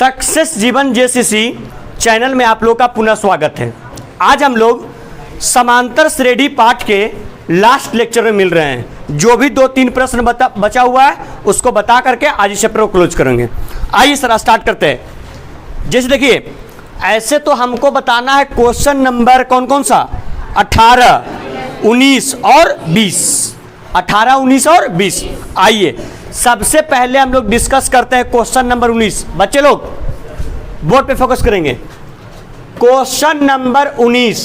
Success जीवन JCC channel में आप लोग का पुनः स्वागत है। आज हम लोग समांतर श्रेणी पाठ के लास्ट लेक्चर में मिल रहे हैं। जो भी 2-3 प्रश्न बचा हुआ है उसको बता करके आज इस चैप्टर को क्लोज करेंगे। आइए सर स्टार्ट करते हैं। जैसे देखिए, ऐसे तो हमको बताना है क्वेश्चन नंबर कौन कौन सा 18, 19 और 20। 18, 19 और 20। आइए सबसे पहले हम लोग डिस्कस करते हैं क्वेश्चन नंबर 19। बच्चे लोग बोर्ड पे फोकस करेंगे। क्वेश्चन नंबर 19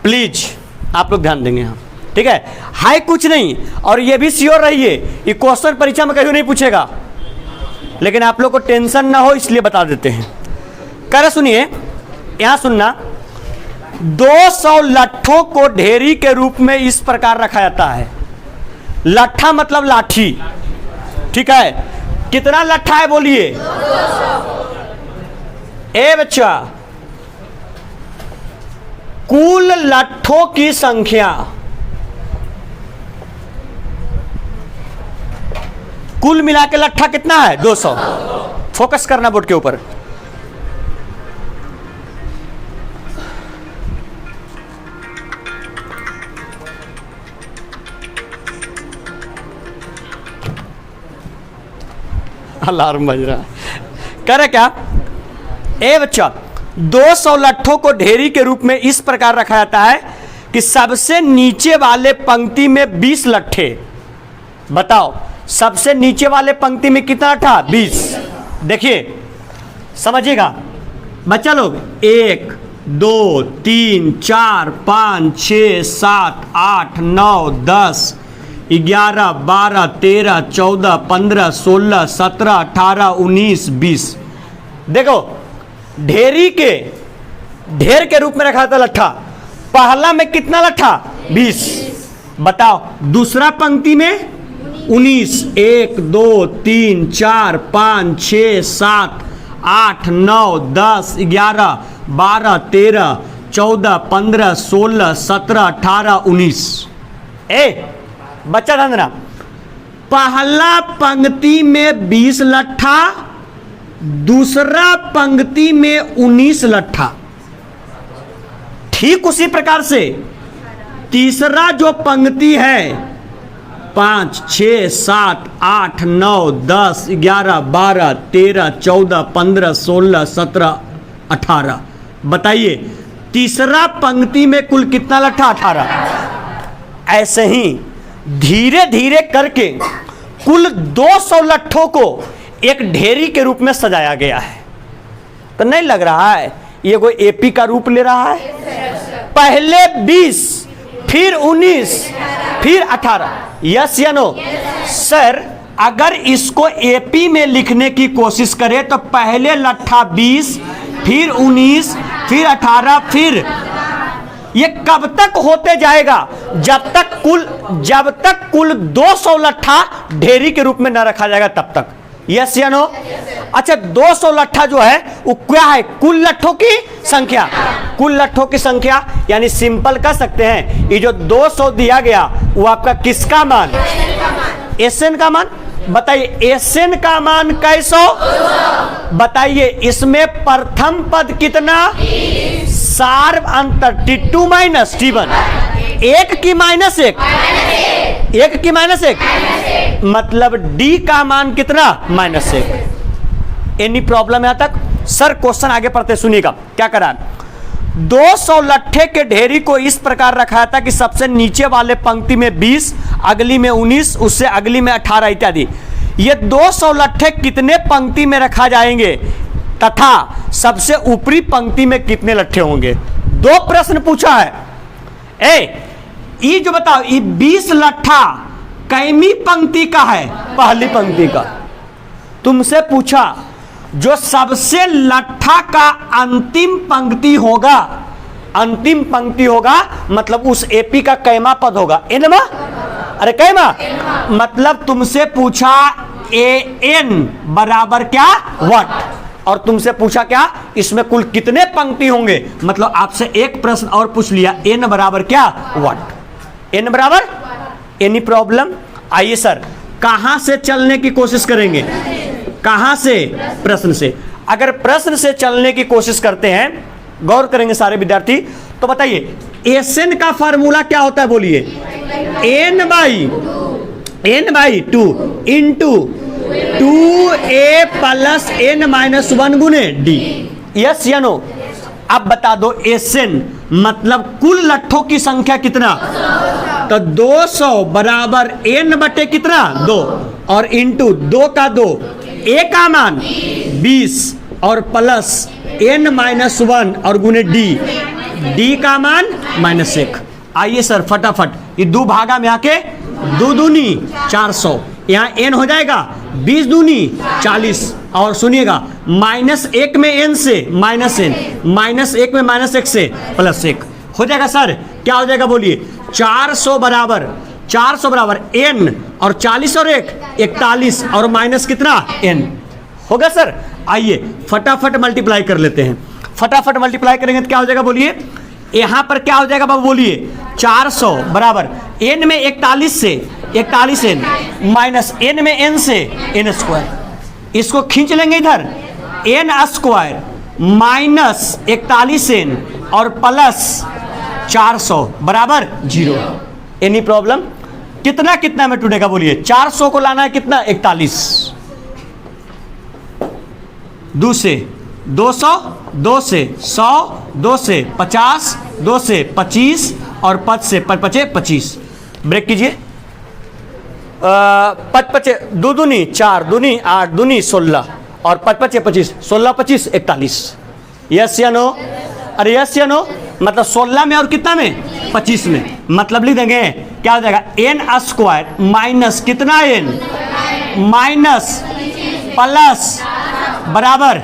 प्लीज आप लोग ध्यान देंगे। हम ठीक है, हाई कुछ नहीं, और ये भी श्योर रहिए ये क्वेश्चन परीक्षा में कहीं नहीं पूछेगा, लेकिन आप लोग को टेंशन ना हो इसलिए बता देते हैं। कह रहे सुनिए, यहां सुनना। 200 लट्ठों को ढेरी के रूप में इस प्रकार रखा जाता है। लट्ठा मतलब लाठी, ठीक है। कितना लट्ठा है बोलिए? 200। ए बच्चा, कुल लट्ठों की संख्या, कुल मिला के लट्ठा कितना है? 200। फोकस करना बोर्ड के ऊपर। अलार्म बज रहा है। कह रहे क्या? ए बच्चा, 200 लट्ठों को ढेरी के रूप में इस प्रकार रखा जाता है कि सबसे नीचे वाले पंक्ति में 20 लट्ठे। बताओ सबसे नीचे वाले पंक्ति में कितना लट्ठा? 20। देखिए समझिएगा बच्चा लोग। 1, 2, 3, 4, 5, 6, 7, 8, 9, 10, 11, 12, 13, 14, 15, 16, 17, 18, 19, 20। देखो ढेरी के ढेर के रूप में रखा था लट्ठा। पहला में कितना लट्ठा? 20। बताओ दूसरा पंक्ति में 19। 1, 2, 3, 4, 5, 6, 7, 8, 9, 10, 11, 12, 13, 14, 15, 16, 17, 18, 19। बच्चा ध्यान देना। पहला पंक्ति में 20 लट्ठा, दूसरा पंक्ति में 19 लट्ठा। ठीक उसी प्रकार से तीसरा जो पंक्ति है 5, 6, 7, 8, 9, 10, 11, 12, 13, 14, 15, 16, 17, 18। बताइए तीसरा पंक्ति में कुल कितना लट्ठा? 18। ऐसे ही धीरे धीरे करके कुल 200 लट्ठों को एक ढेरी के रूप में सजाया गया है। तो नहीं लग रहा है ये कोई एपी का रूप ले रहा है? पहले 20, फिर 19, फिर 18। यस या नो? सर अगर इसको एपी में लिखने की कोशिश करें तो पहले लट्ठा 20, फिर 19, फिर 18, फिर ये कब तक होते जाएगा? जब तक कुल 200 लट्ठा ढेरी के रूप में न रखा जाएगा तब तक। यस या नो? अच्छा 200 लट्ठा जो है वो क्या है? कुल लट्ठों की संख्या। कुल लट्ठों की संख्या यानी सिंपल कर सकते हैं ये जो 200 दिया गया वो आपका किसका मान? एसएन का मान। बताइए एसएन का मान कैसो? बताइए इसमें प्रथम पद कितना? सार अंतर T2 माइनस T1। 1 की माइनस 1, 1 की माइनस 1, मतलब D का मान कितना? -1। एनी प्रॉब्लम यहां तक? सर क्वेश्चन आगे पढ़ते सुनिएगा क्या करा। 200 लट्ठे के ढेरी को इस प्रकार रखा था कि सबसे नीचे वाले पंक्ति में 20, अगली में 19, उससे अगली में 18 इत्यादि। ये 200 लट्ठे कितने पंक्ति में रखा जाएंगे तथा सबसे ऊपरी पंक्ति में कितने लट्ठे होंगे? 2 प्रश्न पूछा है। ये जो बताओ ये 20 लट्ठा कैमी पंक्ति का है? पहली पंक्ति का। तुमसे पूछा जो सबसे लट्ठा का अंतिम पंक्ति होगा, अंतिम पंक्ति होगा मतलब उस एपी का कैमा पद होगा? एनमा? अरे कैमा मतलब तुमसे पूछा एन बराबर क्या? व्हाट। और तुमसे पूछा क्या इसमें कुल कितने पंक्ति होंगे, मतलब आपसे एक प्रश्न और पूछ लिया एन बराबर क्या? व्हाट। एन बराबर। Any problem? आइए सर कहां से चलने की कोशिश करेंगे? कहां से? प्रश्न से। अगर प्रश्न से चलने की कोशिश करते हैं, गौर करेंगे सारे विद्यार्थी, तो बताइए एसएन का फार्मूला क्या होता है? बोलिए n by 2 into 2a plus n minus 1 गुने डी। यस या नो? अब बता दो एसएन मतलब कुल लट्ठों की संख्या कितना? तो 200 बराबर n बटे कितना? 2 और इंटू 2 का 2, a का मान 20 और प्लस n माइनस 1 और गुने d का मान -1। आइए सर फटाफट ये 2 भागा में आके 2 दूनी 400, यहाँ n हो जाएगा 20 दूनी 40 और सुनिएगा -1 में n से -n, -1 में -1 से +1 हो जाएगा। सर क्या हो जाएगा? बोलिए 400 बराबर n और 40 और 1 41 और माइनस कितना? n होगा। सर आइए फटाफट मल्टीप्लाई कर लेते हैं। फटाफट मल्टीप्लाई करेंगे तो क्या हो जाएगा? बोलिए यहां पर क्या हो जाएगा बाबू? बोलिए 400 बराबर n में 41 से 41n माइनस n में n से n स्क्वायर। इसको खींच लेंगे इधर, n स्क्वायर माइनस 41n और प्लस 400 बराबर 0। Any problem? कितना कितना में टूटेगा? बोलिए 400 को लाना है कितना? 41, 2 से 200, 2 से 100, 2 से 50, 2 से 25 और 5 से 25। ब्रेक कीजिए। 5 2 दूनी 4 दूनी 8 दूनी 16 और 5 25, 16 25 41। यस या नो? अरे यस या नो? मतलब 16 में और कितना में? 25 में। मतलब लिख देंगे क्या हो जाएगा? n स्क्वायर माइनस कितना? n माइनस प्लस बराबर,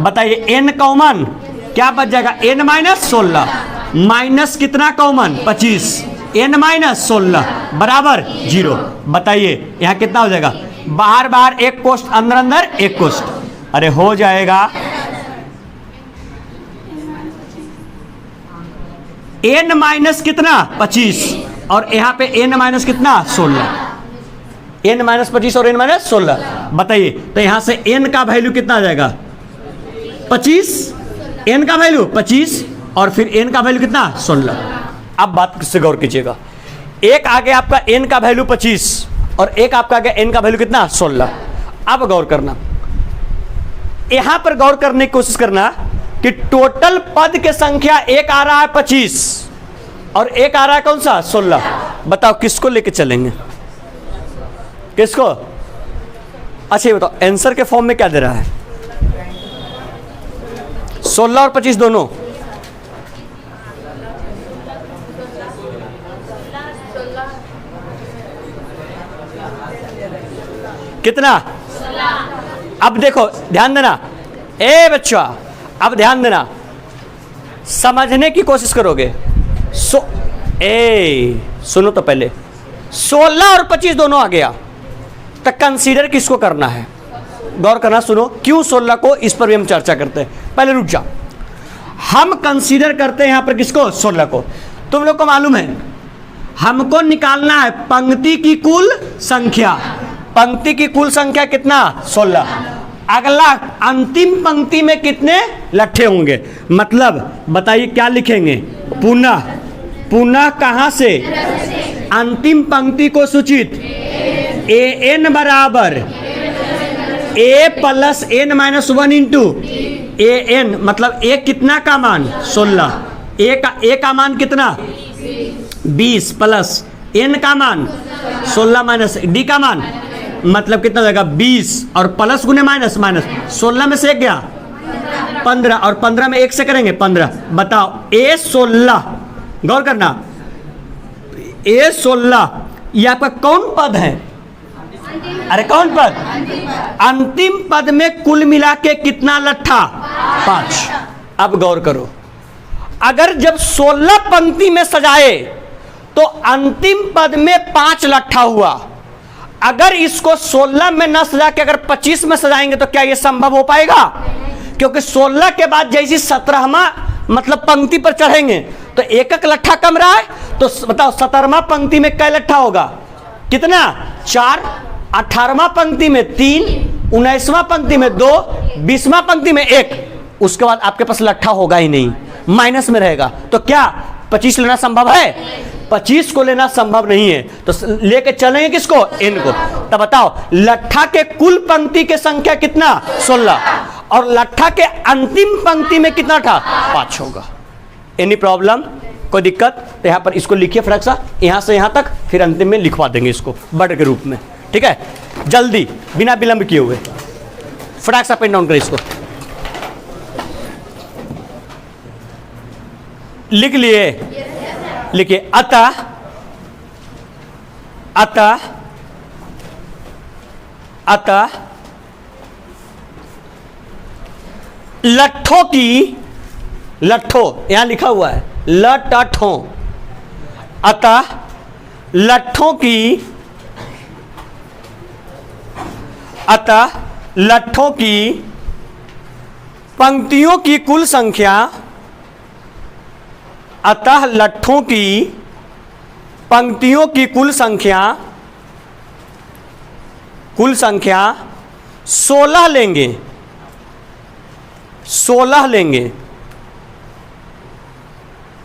बताइए n कॉमन क्या बच जाएगा? n माइनस 16 माइनस कितना कॉमन? 25, n माइनस 16 बराबर 0। बताइए यहाँ कितना हो जाएगा? बाहर बाहर एक कोष्ठ, अंदर अंदर एक कोष्ठ। अरे हो जाएगा n माइनस कितना? 25 और यहाँ पे n माइनस कितना? 16। n माइनस 25 और n माइनस 16। बताइए तो यहां से n का वैल्यू कितना आ जाएगा? 25, n का वैल्यू 25 और फिर n का वैल्यू कितना? 16। अब बात से गौर कीजिएगा, एक आगे आपका n का वैल्यू 25 और एक आपका आगे n का वैल्यू कितना? 16। अब गौर करना, यहां पर गौर करने की कोशिश करना कि टोटल पद के संख्या एक आ रहा है 25 और एक आ रहा है कौन सा? 16। बताओ किसको लेके चलेंगे? किसको? अच्छा ये बताओ आंसर के फॉर्म में क्या दे रहा है? 16 और 25 दोनों। कितना? अब देखो ध्यान देना, ए बच्चा अब ध्यान देना, समझने की कोशिश करोगे। सुनो तो पहले 16 और 25 दोनों आ गया तो कंसीडर किसको करना है? गौर करना, सुनो क्यों 16 को, इस पर भी हम चर्चा करते हैं। पहले रुक जा, हम कंसीडर करते हैं यहां पर किसको? 16 को। तुम लोग को मालूम है हमको निकालना है पंक्ति की कुल संख्या। पंक्ति की कुल संख्या कितना? 16। अगला अंतिम पंक्ति में कितने लट्ठे होंगे? मतलब बताइए क्या लिखेंगे? पुनः। पुनः कहां से? अंतिम पंक्ति को सूचित an बराबर a plus n minus 1 into an, मतलब a कितना का मान? 16। a का मान कितना? 20 प्लस n का मान 16 माइनस d का मान मतलब कितना जाएगा? 20 और प्लस गुने माइनस, माइनस 16 में से 1 गया 15 और 15 में 1 से करेंगे 15। बताओ a 16, गौर करना, a 16 ये आपका कौन पद है? अरे कौन पद? अंतिम पद में कुल मिला के कितना लट्ठा? 5। अब गौर करो, अगर जब 16 पंक्ति में सजाए तो अंतिम पद में 5 लट्ठा हुआ। अगर इसको 16 में न सजा के अगर 25 में सजाएंगे तो क्या यह संभव हो पाएगा? क्योंकि 16 के बाद जैसी 17वां मतलब पंक्ति पर चढ़ेंगे तो एक एक लट्ठा कम रहा है, तो बताओ 17वां पंक्ति में कै लट्ठा होगा? कितना? 4। 18वां पंक्ति में 3 19वां पंक्ति में 2, 20वां पंक्ति में 1, उसके बाद आपके पास लट्ठा होगा ही नहीं, माइनस में रहेगा। तो क्या 25 लेना संभव है? 25 को लेना संभव नहीं है, तो लेके चलेंगे किसको? n को। तब बताओ लट्ठा के कुल पंक्ति के संख्या कितना? 16, और लट्ठा के अंतिम पंक्ति में कितना था? 5 होगा। Any problem? कोई दिक्कत? तो यहां पर इसको लिखिए फटाक सा, यहां से यहां तक, फिर अंतिम में लिखवा देंगे इसको वर्ड के रूप में। ठीक है, जल्दी बिना विलंब किए हुए फटाक सा पेन डाउन करें इसको। लिख लिए? लिखिए अतः अतः अतः लट्ठों की, लट्ठों यहां लिखा हुआ है लट्ठों, अतः लट्ठों की, अतः लट्ठों की पंक्तियों की कुल संख्या, अतः लट्ठों की पंक्तियों की कुल संख्या 16 लेंगे, 16 लेंगे,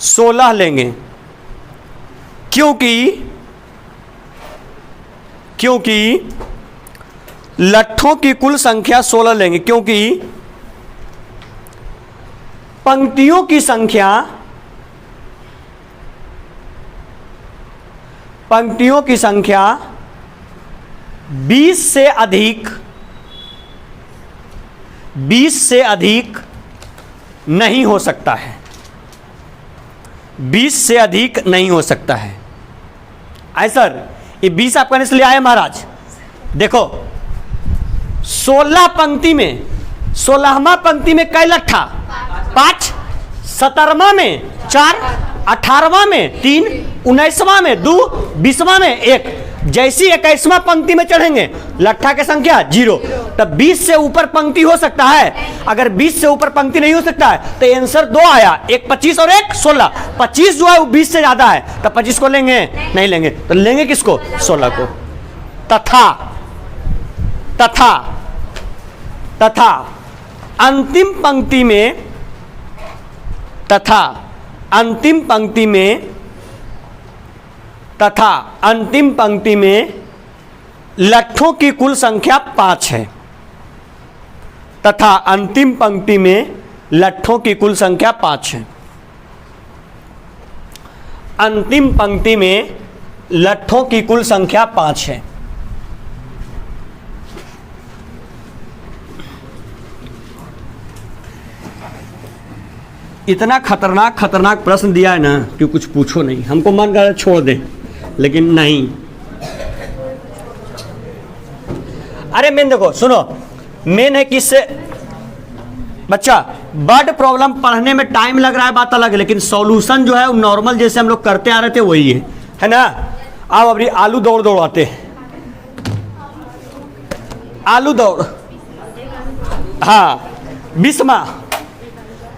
16 लेंगे, क्योंकि लट्ठों की कुल संख्या 16 लेंगे, क्योंकि पंक्तियों की संख्या, पंक्तियों की संख्या 20 से अधिक, 20 से अधिक नहीं हो सकता है, 20 से अधिक नहीं हो सकता है। आए सर, ये 20 आपका इसलिए आया महाराज। देखो 16 पंक्ति में, 16वां पंक्ति में कई लट्ठा? 5, 17वां में 4, 18वां में 3, 19वां में 2, 20वां में 1। जैसी 21वां पंक्ति में चढ़ेंगे लट्ठा की संख्या 0, तब 20 से ऊपर पंक्ति हो सकता है। अगर 20 से ऊपर पंक्ति नहीं हो सकता है तो आंसर 2 आया, एक 25 और एक 16। 25 जो है वो 20 से ज्यादा है, तब 25 को लेंगे? नहीं लेंगे, तो लेंगे किसको? 16 को। तथा तथा तथा अंतिम पंक्ति में, तथा अंतिम पंक्ति में, तथा अंतिम पंक्ति में लट्ठों की कुल संख्या 5 है, तथा अंतिम पंक्ति में लट्ठों की कुल संख्या 5 है। अंतिम पंक्ति में लट्ठों की कुल संख्या 5 है। इतना खतरनाक खतरनाक प्रश्न दिया है ना कि कुछ पूछो नहीं। हमको मन कर छोड़ दें, लेकिन नहीं। अरे मेन देखो, सुनो, मेन है किससे बच्चा, वर्ड प्रॉब्लम पढ़ने में टाइम लग रहा है बात अलग है, लेकिन सॉल्यूशन जो है वो नॉर्मल जैसे हम लोग करते आ रहे थे वही है ना। अब अभी आलू दौड़ दौड़ाते हैं, आलू दौड़, हाँ 20वां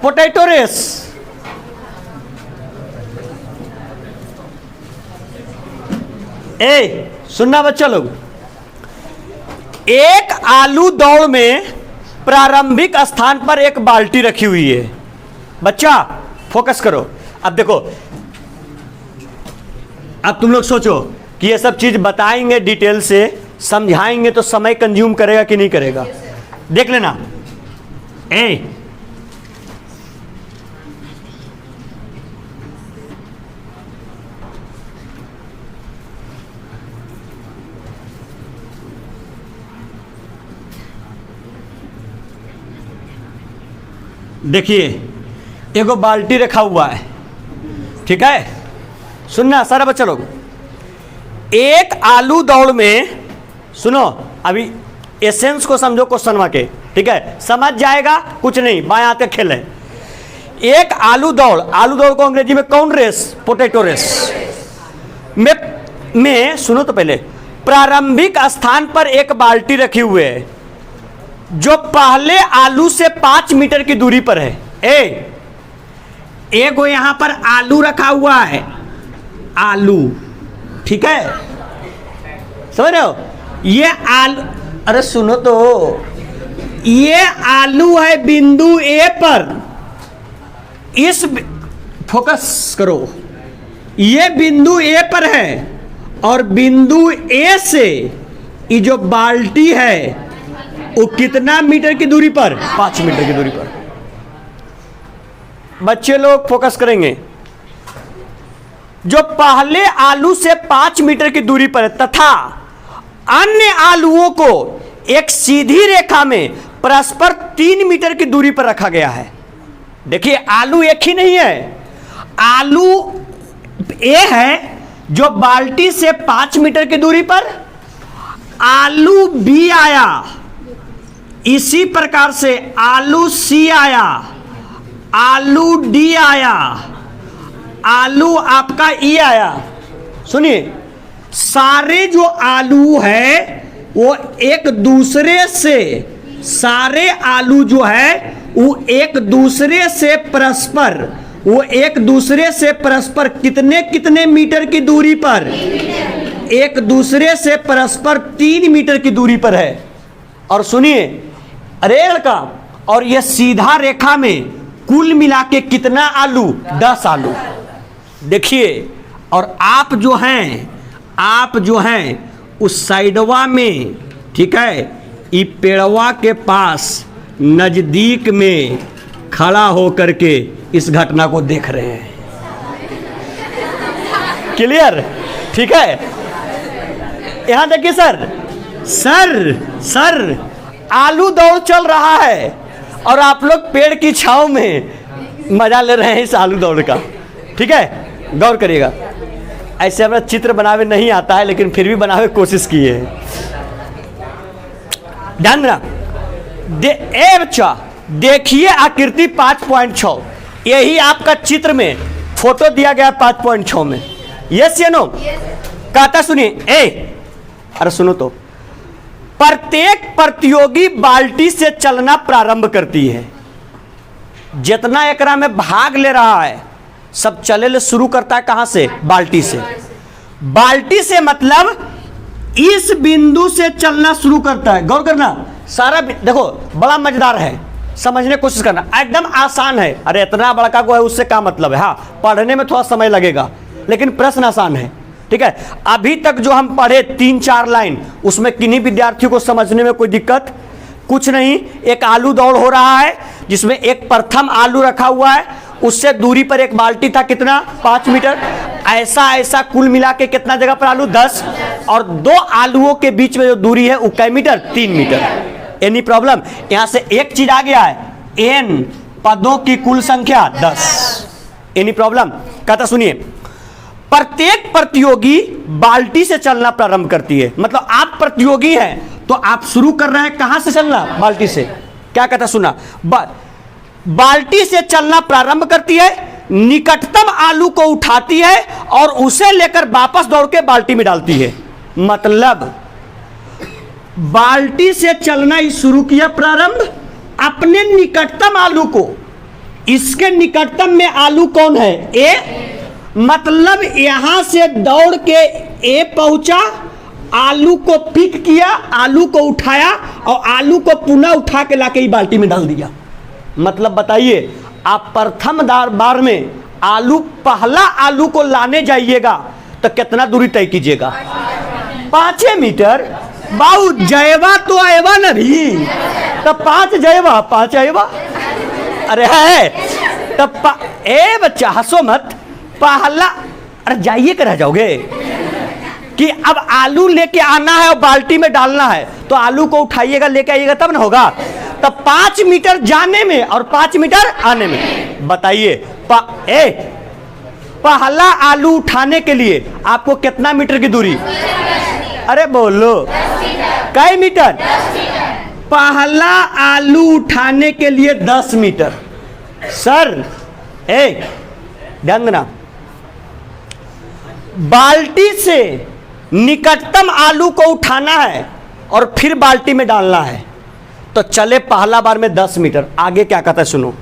पोटैटो रेस। ए सुनना बच्चा लोग, एक आलू दौड़ में प्रारंभिक स्थान पर एक बाल्टी रखी हुई है। बच्चा फोकस करो। अब देखो, अब तुम लोग सोचो कि ये सब चीज बताएंगे डिटेल से, समझाएंगे तो समय कंज्यूम करेगा कि नहीं करेगा? देख लेना। ए देखिए, एगो बाल्टी रखा हुआ है, ठीक है। सुनना सारा बच्चा लोग, एक आलू दौड़ में, सुनो अभी एसेंस को समझो क्वेश्चन के, ठीक है, समझ जाएगा कुछ नहीं, बाएं हाथ खेल है। एक आलू दौड़, आलू दौड़ को अंग्रेजी में कौन रेस? पोटैटो रेस में सुनो तो पहले, प्रारंभिक स्थान पर एक बाल्टी रखी हुई है जो पहले आलू से 5 मीटर की दूरी पर है। एक यहां पर आलू रखा हुआ है, आलू, ठीक है, समझ रहे हो? ये अरे सुनो तो, ये आलू है बिंदु ए पर, इस फोकस करो, ये बिंदु ए पर है और बिंदु ए से ये जो बाल्टी है वो कितना मीटर की दूरी पर? 5 मीटर की दूरी पर। बच्चे लोग फोकस करेंगे। जो पहले आलू से 5 मीटर की दूरी पर है तथा अन्य आलुओं को एक सीधी रेखा में परस्पर 3 मीटर की दूरी पर रखा गया है। देखिए आलू एक ही नहीं है, आलू ए है जो बाल्टी से 5 मीटर की दूरी पर, आलू बी आया, इसी प्रकार से आलू सी आया, आलू डी आया, आलू आपका ई आया। सुनिए, सारे जो आलू है वो एक दूसरे से, सारे आलू जो है वो एक दूसरे से परस्पर, वो एक दूसरे से परस्पर कितने कितने मीटर की दूरी पर? एक दूसरे से परस्पर 3 मीटर की दूरी पर है। और सुनिए, अरे लड़का, और यह सीधा रेखा में कुल मिला के कितना आलू? 10 आलू। देखिए, और आप जो हैं उस साइडवा में, ठीक है, ये पेड़वा के पास नजदीक में खड़ा होकर के इस घटना को देख रहे हैं। क्लियर? ठीक है, यहां देखिए सर आलू दौड़ चल रहा है और आप लोग पेड़ की छांव में मजा ले रहे हैं इस आलू दौड़ का। ठीक है, गौर करिएगा। ऐसे हमें चित्र बनावे नहीं आता है, लेकिन फिर भी बनावे कोशिश किए हैं। ध्यान देना। बच्चा देखिए आकृति 5.6, यही आपका चित्र में फोटो दिया गया 5.6 में। यस या नो? कहता सुनिए, अरे सुनो तो, प्रत्येक प्रतियोगी बाल्टी से चलना प्रारंभ करती है। जितना एकरा में भाग ले रहा है सब चले ले शुरू करता है कहां से? बाल्टी से। बाल्टी से मतलब इस बिंदु से चलना शुरू करता है। गौर करना, सारा देखो बड़ा मजेदार है, समझने की कोशिश करना, एकदम आसान है। अरे इतना बड़का को है उससे क्या मतलब है? हाँ, पढ़ने में थोड़ा समय लगेगा, लेकिन प्रश्न आसान है। ठीक है, अभी तक जो हम पढ़े 3-4 लाइन, उसमें किन्हीं विद्यार्थियों को समझने में कोई दिक्कत कुछ नहीं। एक आलू दौड़ हो रहा है जिसमें एक प्रथम आलू रखा हुआ है, उससे दूरी पर एक बाल्टी था, कितना? 5 मीटर। ऐसा कुल मिला के कितना जगह पर आलू? 10। और 2 आलुओं के बीच में जो दूरी है वो कै मीटर? 3 मीटर। Any problem? यहां से एक चीज आ गया है, n पदों की कुल संख्या 10। Any problem? कहता सुनिए, प्रत्येक प्रतियोगी बाल्टी से चलना प्रारंभ करती है। मतलब आप प्रतियोगी हैं तो आप शुरू कर रहे हैं कहां से चलना? बाल्टी से। क्या कहता सुना, बाल्टी से चलना प्रारंभ करती है, निकटतम आलू को उठाती है और उसे लेकर वापस दौड़ के बाल्टी में डालती है। मतलब बाल्टी से चलना ही शुरू किया प्रारंभ, अपने निकटतम आलू को, इसके निकटतम में आलू कौन है? ए। मतलब यहां से दौड़ के ए पहुंचा, आलू को पिक किया, आलू को उठाया और आलू को पुनः उठा के लाके बाल्टी में डाल दिया। मतलब बताइए, आप प्रथम बार में आलू, पहला आलू को लाने जाइएगा तो कितना दूरी तय कीजिएगा? 5 मीटर। बाऊ जयवा तो आएवा न भी, तो 5 जयवा 5 आएवा। अरे है तब बच्चा हंसो मत, पहला, अरे जाइए कर रह जाओगे कि अब आलू लेके आना है और बाल्टी में डालना है, तो आलू को उठाइएगा लेके आइएगा तब ना होगा। तब 5 मीटर जाने में और 5 मीटर आने में। बताइए, पहला आलू उठाने के लिए आपको कितना मीटर की दूरी? अरे बोलो, कै मीटर? पहला आलू उठाने के लिए 10 मीटर। सर ध्यान देना, बाल्टी से निकटतम आलू को उठाना है और फिर बाल्टी में डालना है, तो चले पहला बार में 10 मीटर। आगे क्या कहता है सुनो,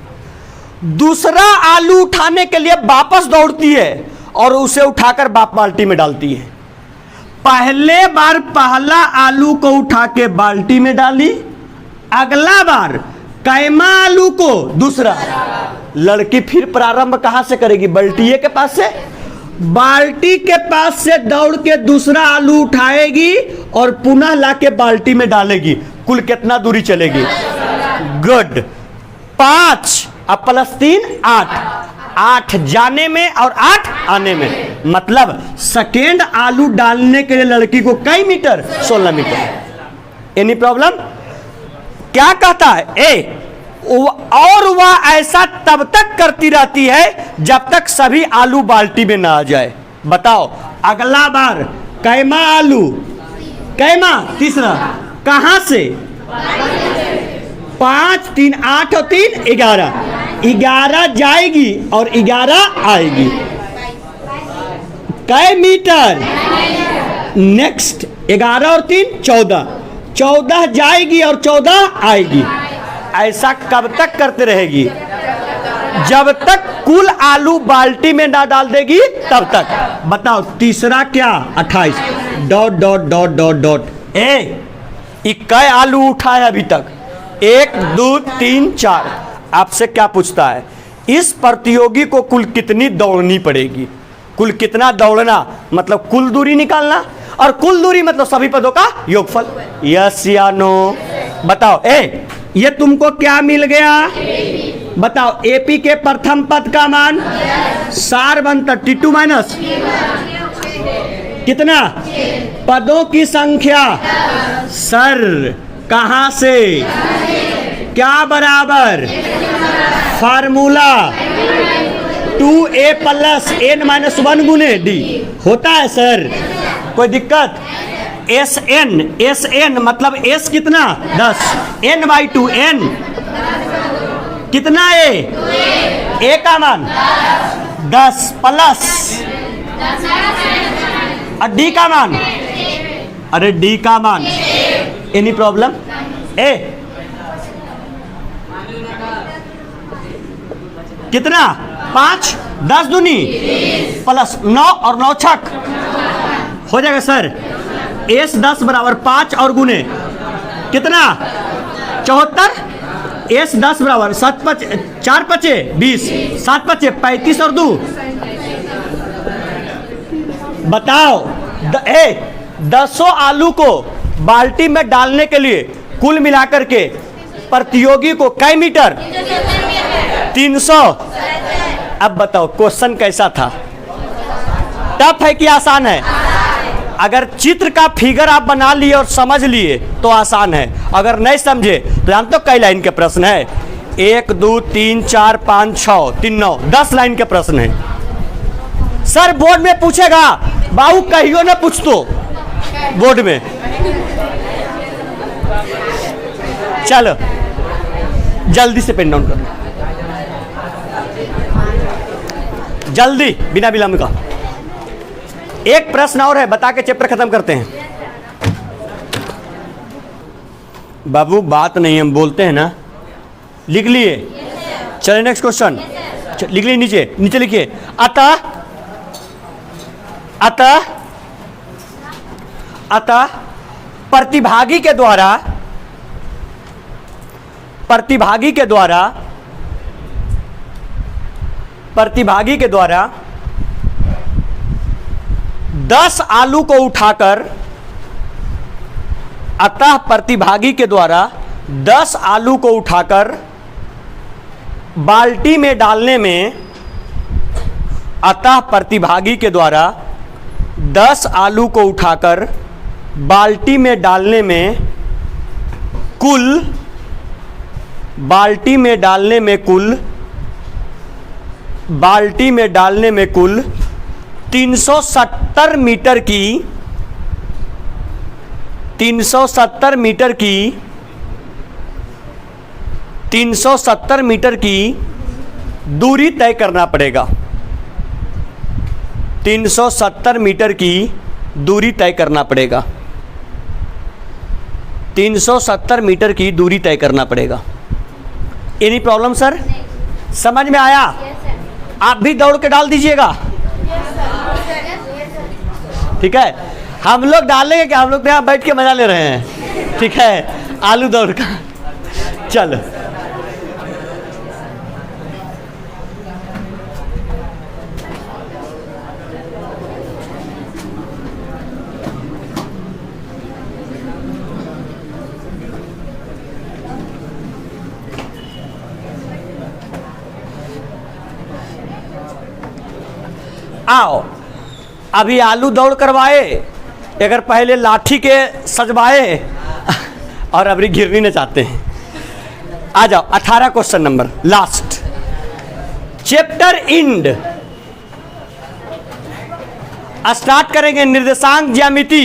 दूसरा आलू उठाने के लिए वापस दौड़ती है और उसे उठाकर बाल्टी में डालती है। पहले बार पहला आलू को उठा के बाल्टी में डाली, अगला बार कैमा आलू को दूसरा। लड़की फिर प्रारंभ कहां से करेगी? बाल्टी के पास से। बाल्टी के पास से दौड़ के दूसरा आलू उठाएगी और पुनः लाके बाल्टी में डालेगी। कुल कितना दूरी चलेगी? गुड। 5 अब प्लस 3 8, 8 जाने में और 8 आने में, मतलब सेकेंड आलू डालने के लिए लड़की को कई मीटर? 16 मीटर। Any problem? क्या कहता है? ए और वह ऐसा तब तक करती रहती है जब तक सभी आलू बाल्टी में ना आ जाए। बताओ, अगला बार कैमा आलू, कैमा तीसरा कहां से? 5 3 8 और 3 11, 11 जाएगी और 11 आएगी। कै मीटर? नेक्स्ट 11 और 3 14, 14 जाएगी और 14 आएगी। ऐसा कब तक करते रहेगी? जब तक कुल आलू बाल्टी में ना डाल देगी तब तक। बताओ तीसरा क्या? 28 dot dot dot dot dot. कै आलू उठा है अभी तक? 1 2 3 4। आपसे क्या पूछता है? इस प्रतियोगी को कुल कितनी दौड़नी पड़ेगी? कुल कितना दौड़ना मतलब कुल दूरी निकालना, और कुल दूरी मतलब सभी पदों का योगफल। यस या नो? बताओ। ये तुमको क्या मिल गया? बताओ। एपी के प्रथम पद का मान सार बनता T2 माइनस कितना? पदों की संख्या। सर कहां से? क्या बराबर? Formula 2a plus n minus 1 गुने d होता है सर। कोई दिक्कत? एस एन मतलब एस कितना? 10, n/2 n कितना? ए का मान 10 प्लस और डी का मान, अरे डी का मान। Any problem? कितना? 5 10 दूनी प्लस 9 और 9 छक हो जाएगा सर। एस 10 बराबर 5 और गुने कितना? 74। एस 10 बराबर 7 5 4 5 20, 7 5 35 और 2। बताओ 10 आलू को बाल्टी में डालने के लिए कुल मिलाकर के प्रतियोगी को कई मीटर? 300। अब बताओ क्वेश्चन कैसा था? टफ है कि आसान है? अगर चित्र का फिगर आप बना लिए और समझ लिए तो आसान है, अगर नहीं समझे तो जान तो कई लाइन के प्रश्न है? 1 2 3 4 5 6 3 9 10 लाइन के प्रश्न है। सर बोर्ड में पूछेगा, बाबू कहियो ना पूछ तो बोर्ड में। चलो जल्दी से पेन डाउन कर, जल्दी बिना विलंब का। एक प्रश्न और है, बता के चैप्टर खत्म करते हैं। बाबू बात नहीं, हम बोलते हैं ना। लिख लिए? चलिए नेक्स्ट क्वेश्चन लिख लिए। नीचे नीचे लिखिए। अतः अतः अतः प्रतिभागी के द्वारा 10 आलू को उठाकर, अतः प्रतिभागी के द्वारा 10 आलू को उठाकर बाल्टी में डालने में, अतः प्रतिभागी के द्वारा 10 आलू को उठाकर बाल्टी में डालने में कुल, बाल्टी में डालने में कुल 370 मीटर की 370 मीटर की दूरी तय करना पड़ेगा। 370 मीटर की दूरी तय करना पड़ेगा। 370 मीटर की दूरी तय करना पड़ेगा। Any problem sir? समझ में आया? आप भी दौड़ के डाल दीजिएगा, ठीक है? हम लोग डालेंगे कि हम लोग यहाँ बैठ के मजा ले रहे हैं, ठीक है, आलू दौड़ का। चलो आओ, अभी आलू दौड़ करवाए, अगर पहले लाठी के सजवाए और अभी गिरनी न चाहते हैं। आ जाओ 18 question number last, chapter end. Start करेंगे निर्देशांक ज्यामिति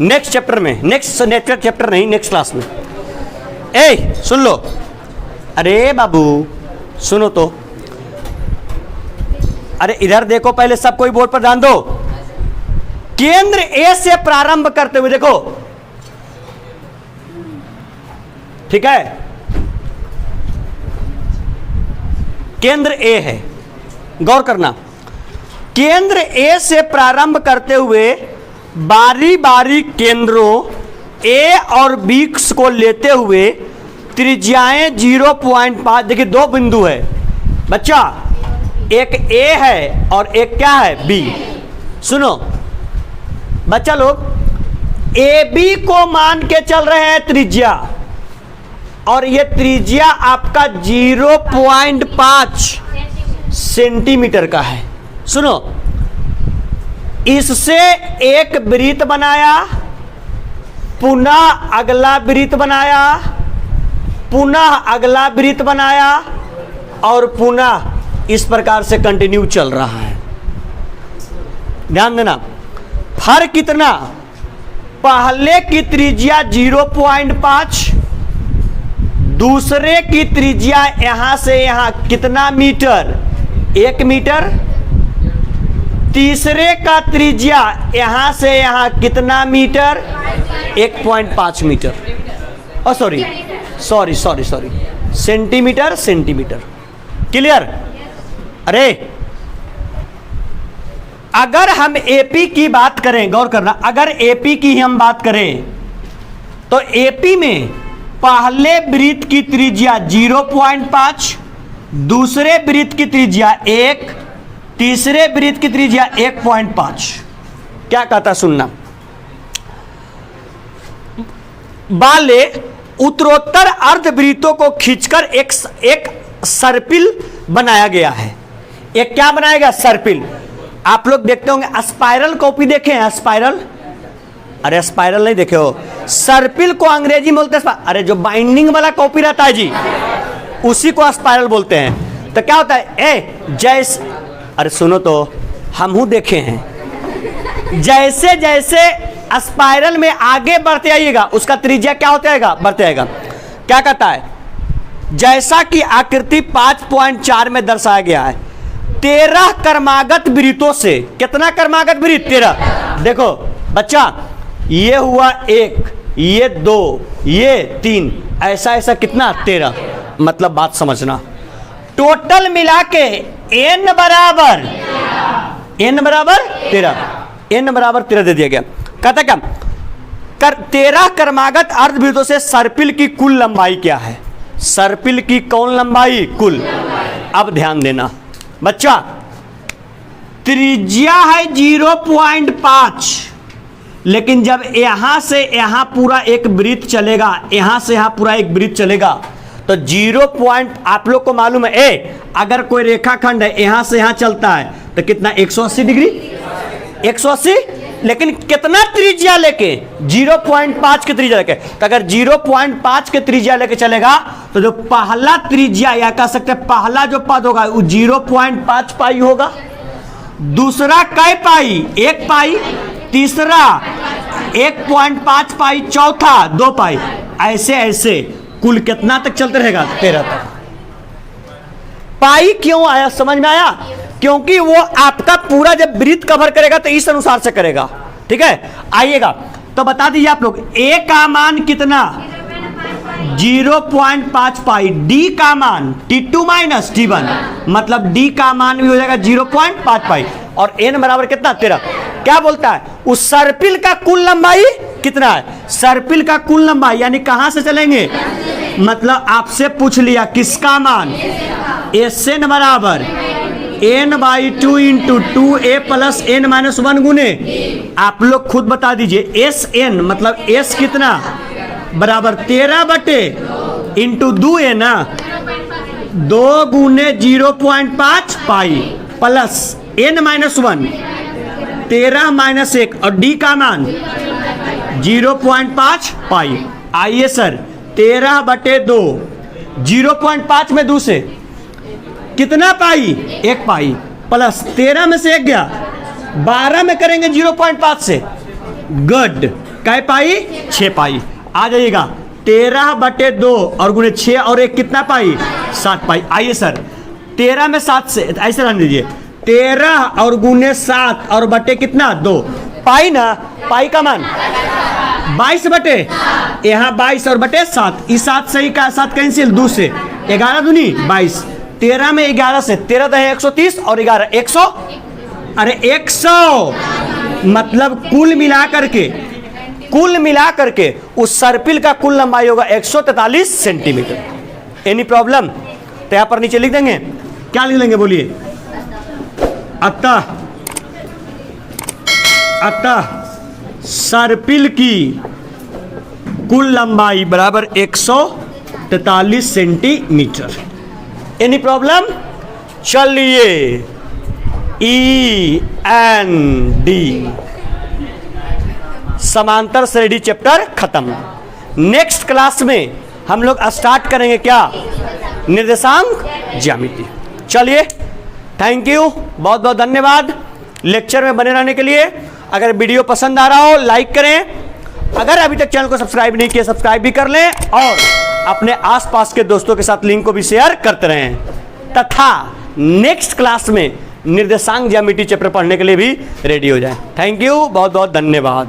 नेक्स्ट चैप्टर में, नेक्स्ट चैप्टर नहीं, नेक्स्ट क्लास में। ए सुन लो, अरे बाबू सुनो तो, अरे इधर देखो पहले, सब कोई बोर्ड पर ध्यान दो। केंद्र ए से प्रारंभ करते हुए देखो, ठीक है, केंद्र ए है, गौर करना। केंद्र ए से प्रारंभ करते हुए बारी बारी केंद्रों ए और बी को लेते हुए त्रिज्याएं 0.5, देखिए दो बिंदु है बच्चा, एक ए है और एक क्या है बी। सुनो बच्चा लोग, ए बी को मान के चल रहे हैं त्रिज्या, और ये त्रिज्या आपका 0.5 सेंटीमीटर का है। सुनो, इससे एक वृत्त बनाया, पुनः अगला वृत्त बनाया, पुनः अगला वृत्त बनाया, और पुनः इस प्रकार से कंटिन्यू चल रहा है। ध्यान देना, फर्क कितना, पहले की त्रिज्या 0.5, दूसरे की त्रिज्या यहां से यहां कितना मीटर, 1 मीटर, तीसरे का त्रिज्या यहां से यहां कितना metre, 1.5 metre, sorry centimetre. Clear? अरे अगर हम एपी की बात करें, गौर करना, अगर एपी की हम बात करें तो एपी में पहले वृत्त की त्रिज्या 0.5, दूसरे वृत्त की त्रिज्या 1, तीसरे वृत्त की त्रिज्या 1.5। क्या कहता सुनना, वाले उत्तरोत्तर अर्धवृत्तों को खींचकर एक सर्पिल बनाया गया है। एक क्या बनाया गया, सर्पिल। आप लोग देखते होंगे स्पाइरल कॉपी देखे हैं, स्पाइरल, अरे स्पाइरल नहीं देखे हो, सर्पिल को अंग्रेजी में बोलते हैं, अरे जो बाइंडिंग वाला कॉपी रहता है जी, उसी को स्पाइरल बोलते हैं। तो क्या होता है, जैसे, अरे सुनो तो, हम हूं देखे हैं, जैसे जैसे स्पाइरल में आगे बढ़ते आइएगा उसका त्रिज्या क्या होता आएगा, बढ़ते आएगा। क्या कहता है, जैसा कि आकृति 5.4 में दर्शाया गया है, 13 क्रमागत वृत्तों से, कितना क्रमागत वृत्त, 13। देखो बच्चा, ये हुआ 1, ये 2, ये 3, ऐसा ऐसा कितना, 13। मतलब बात समझना, टोटल मिला के n बराबर 13 दे दिया गया। कहता क्या, 13 क्रमागत अर्धवृत्तों से सर्पिल की कुल लंबाई क्या है, सर्पिल की कौन लंबाई, कुल। अब ध्यान देना बच्चा, त्रिज्या है 0.5, लेकिन जब यहां से यहां पूरा एक वृत्त चलेगा, यहां से यहां पूरा एक वृत्त चलेगा, तो 0 पॉइंट, आप लोग को मालूम है, अगर कोई रेखाखंड है यहां से यहां चलता है तो कितना, 180 डिग्री, 180, लेकिन कितना त्रिज्या लेके, 0.5 के त्रिज्या लेके। तो अगर 0.5 के त्रिज्या लेके चलेगा तो जो पहला त्रिज्या, या कह सकते हैं पहला जो पद होगा वो 0.5 पाई होगा, दूसरा कै पाई, 1 पाई, तीसरा 1.5 पाई, चौथा 2 पाई, ऐसे ऐसे कुल कितना तक चलते रहेगा, 13 तक। पाई क्यों आया, समझ में आया? क्योंकि वो आपका पूरा जब वृत्त कवर करेगा तो इस अनुसार से करेगा। ठीक है, आइएगा तो बता दीजिए आप लोग, ए का मान कितना, 0.5 पाई, डी का मान T2 माइनस T1, मतलब डी का मान भी हो जाएगा 0.5 पाई, और n बराबर कितना, 13। क्या बोलता है? उस सर्पिल का कुल लंबाई कितना है? सर्पिल का कुल लंबाई यानी कहां से चलेंगे? मतलब आपसे पूछ लिया किसका मान? Sn बराबर n/2 into 2a plus n minus 1 गुने, आप लोग खुद बता दीजिए Sn मतलब S कितना बराबर 13 इंटू 2a ना, 2 गुने 0.5 pi plus n minus 1 13 minus 1 और d का मान 0.5 पाई। आइए सर 13/2 0.5 में 2 से कितना पाई? 1 पाई प्लस 13 में से 1 गया, 12 में करेंगे 0.5 से, गुड, कै पाई? 6 पाई। आ जाइएगा 13/2 और गुने 6 और 1 कितना पाई? 7 पाई। आइए सर 13 में 7 से ऐसे रहने दीजिए, 13 और गुने 7 और बटे कितना? 2 पाई ना, पाई का मान 22 बटे, यहाँ 22 और बटे 7, इस 7 से ही का 7 कैंसिल, 2 से 11 दूनी 22, 13 में 11 से 13 दहे 130 और 11 100, अरे 100 मतलब कुल मिला करके उस सर्पिल का कुल लंबाई होगा 143 सेंटीमीटर। Any problem? तो यहाँ पर नीचे लिख देंगे, क्या लिख लेंगे बोलिए? अतः सर्पिल की कुल लंबाई बराबर 143 सेंटीमीटर। Any problem? चलिए END समांतर श्रेणी चैप्टर खत्म। नेक्स्ट क्लास में हम लोग स्टार्ट करेंगे क्या? निर्देशांक ज्यामिति। चलिए थैंक यू, बहुत बहुत धन्यवाद लेक्चर में बने रहने के लिए। अगर वीडियो पसंद आ रहा हो लाइक करें, अगर अभी तक चैनल को सब्सक्राइब नहीं किया सब्सक्राइब भी कर लें और अपने आसपास के दोस्तों के साथ लिंक को भी शेयर करते रहें, तथा नेक्स्ट क्लास में निर्देशांक ज्यामिति चैप्टर पढ़ने के लिए भी रेडी हो जाएं। थैंक यू, बहुत बहुत धन्यवाद।